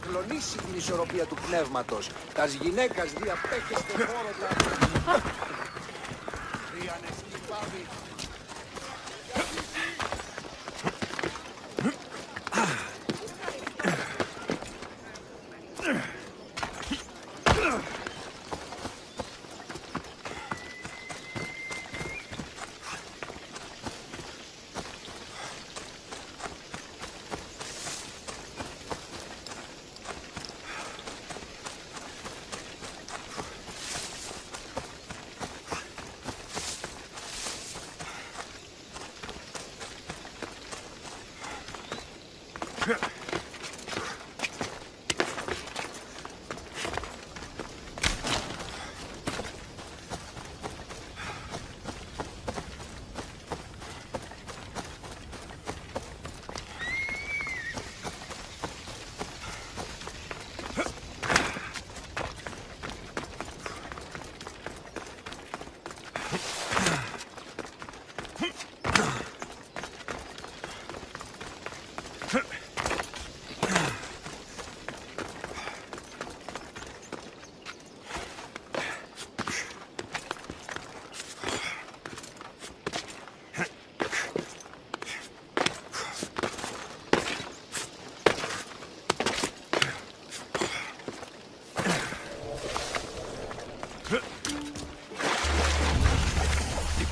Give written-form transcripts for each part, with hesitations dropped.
κλονίσει την ισορροπία του πνεύματος. Τας γυναίκας διαπέχεστε φόροτα. Διανεστή πάβη.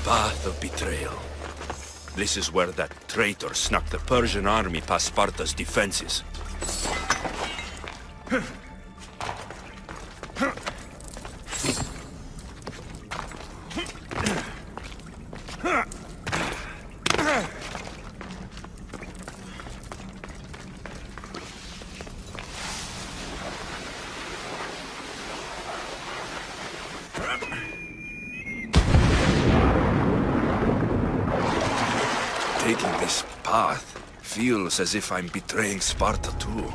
Path of betrayal. This is where that traitor snuck the Persian army past Sparta's defenses. Taking this path feels as if I'm betraying Sparta too.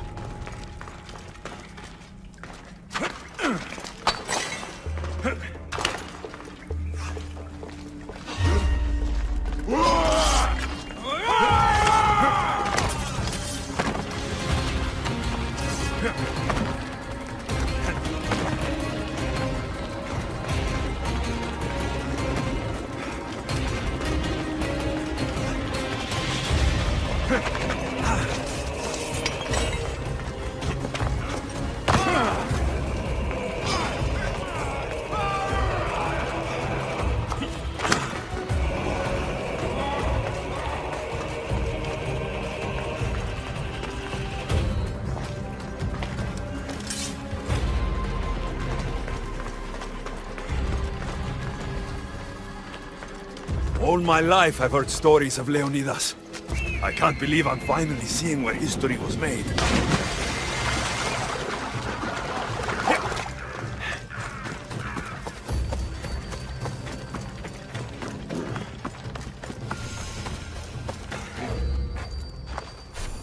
All my life I've heard stories of Leonidas. I can't believe I'm finally seeing where history was made.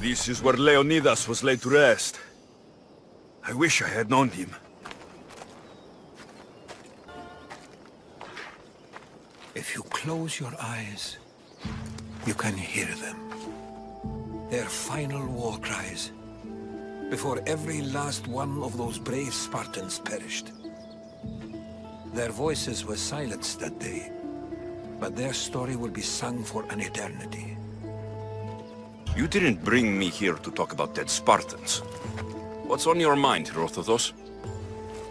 This is where Leonidas was laid to rest. I wish I had known him. If you close your eyes, you can hear them. Their final war cries, before every last one of those brave Spartans perished. Their voices were silenced that day, but their story will be sung for an eternity. You didn't bring me here to talk about dead Spartans. What's on your mind, Herodotus?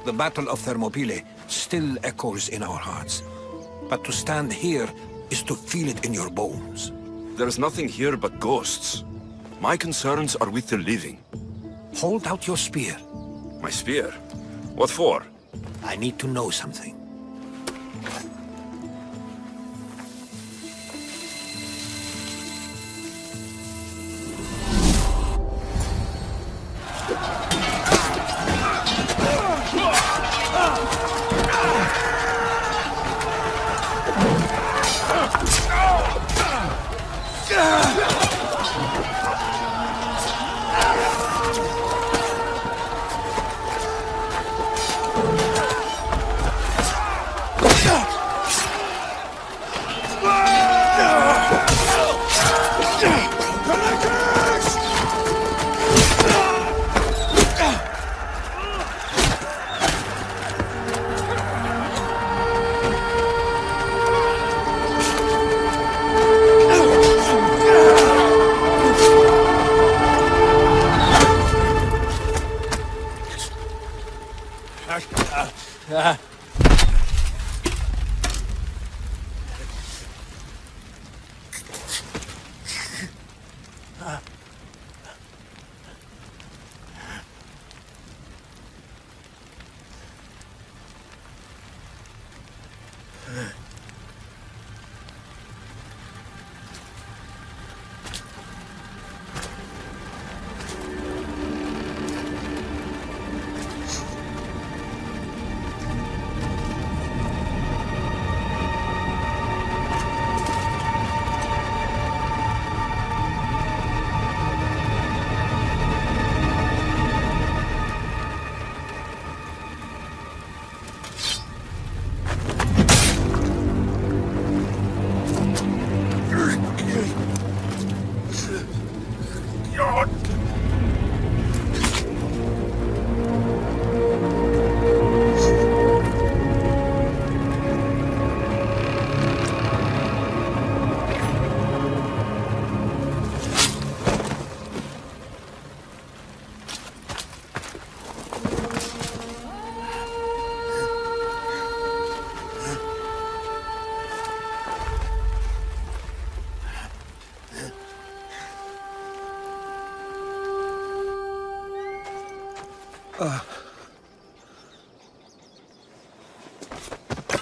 The Battle of Thermopylae still echoes in our hearts. But to stand here is to feel it in your bones. There's nothing here but ghosts. My concerns are with the living. Hold out your spear. My spear? What for? I need to know something.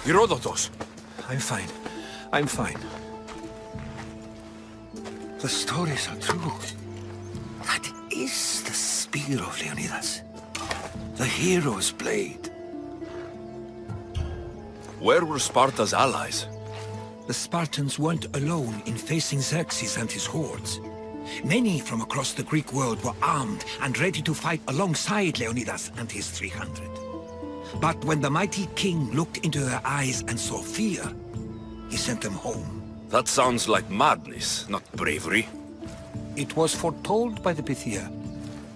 Herodotus! I'm fine. I'm fine. The stories are true. That is the spear of Leonidas. The hero's blade. Where were Sparta's allies? The Spartans weren't alone in facing Xerxes and his hordes. Many from across the Greek world were armed and ready to fight alongside Leonidas and his 300. But when the mighty king looked into their eyes and saw fear, he sent them home. That sounds like madness, not bravery. It was foretold by the Pythia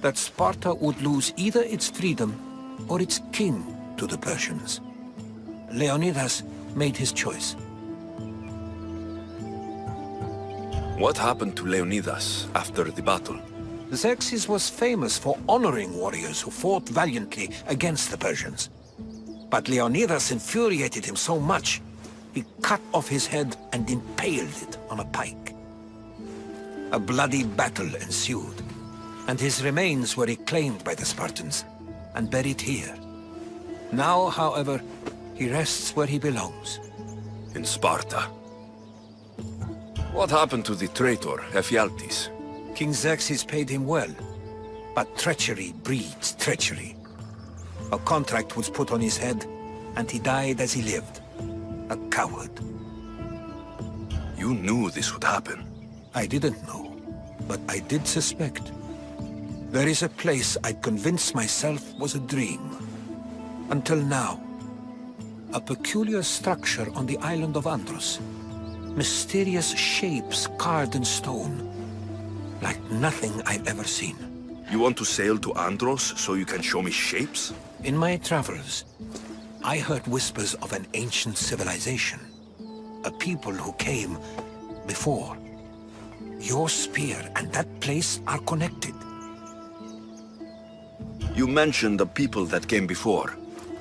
that Sparta would lose either its freedom or its king to the Persians. Leonidas made his choice. What happened to Leonidas after the battle? Xerxes was famous for honoring warriors who fought valiantly against the Persians. But Leonidas infuriated him so much, he cut off his head and impaled it on a pike. A bloody battle ensued, and his remains were reclaimed by the Spartans and buried here. Now, however, he rests where he belongs. In Sparta. What happened to the traitor, Ephialtes? King Xerxes paid him well, but treachery breeds treachery. A contract was put on his head, and he died as he lived. A coward. You knew this would happen. I didn't know, but I did suspect. There is a place I'd convinced myself was a dream. Until now. A peculiar structure on the island of Andros. Mysterious shapes carved in stone. Like nothing I've ever seen. You want to sail to Andros so you can show me shapes? In my travels, I heard whispers of an ancient civilization. A people who came before. Your spear and that place are connected. You mentioned the people that came before.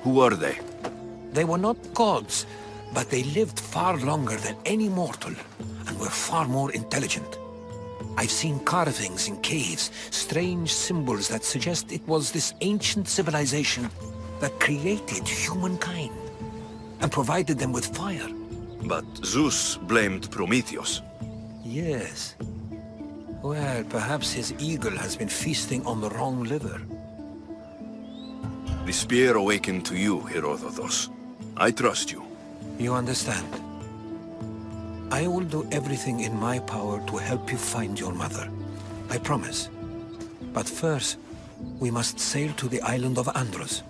Who were they? They were not gods, but they lived far longer than any mortal, and were far more intelligent. I've seen carvings in caves, strange symbols that suggest it was this ancient civilization that created humankind, and provided them with fire. But Zeus blamed Prometheus. Yes. Well, perhaps his eagle has been feasting on the wrong liver. The spear awakened to you, Herodotus. I trust you. You understand? I will do everything in my power to help you find your mother. I promise. But first, we must sail to the island of Andros.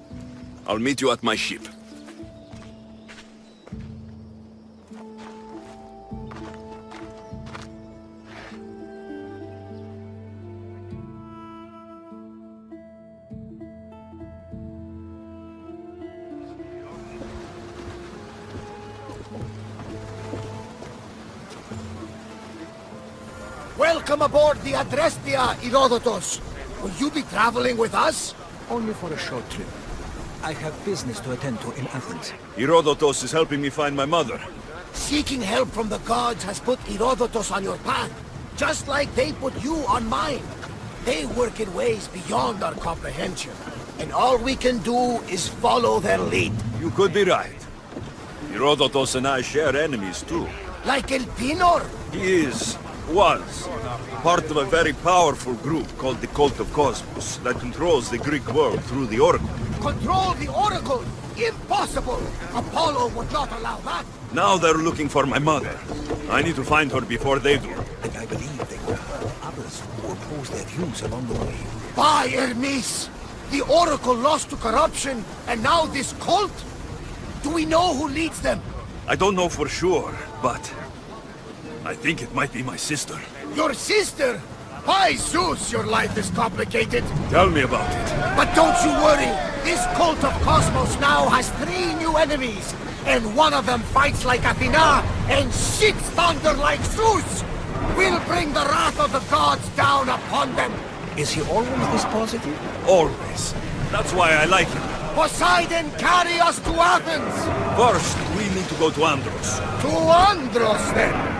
I'll meet you at my ship. Welcome aboard the Adrestia, Herodotus. Will you be traveling with us? Only for a short trip. I have business to attend to in Athens. Herodotus is helping me find my mother. Seeking help from the gods has put Herodotus on your path, just like they put you on mine. They work in ways beyond our comprehension, and all we can do is follow their lead. You could be right. Herodotus and I share enemies too. Like El Pinor? He was, part of a very powerful group called the Cult of Cosmos that controls the Greek world through the Oracle. Control the Oracle? Impossible! Apollo would not allow that! Now they're looking for my mother. I need to find her before they do. And I believe they will have others who oppose their views along the way. By Hermes! The Oracle lost to corruption, and now this cult? Do we know who leads them? I don't know for sure, but I think it might be my sister. Your sister? By Zeus, your life is complicated. Tell me about it. But don't you worry. This cult of Cosmos now has 3 new enemies. And one of them fights like Athena and shits thunder like Zeus. We'll bring the wrath of the gods down upon them. Is he always this positive? Always. That's why I like him. Poseidon, carry us to Athens. First, we need to go to Andros. To Andros, then.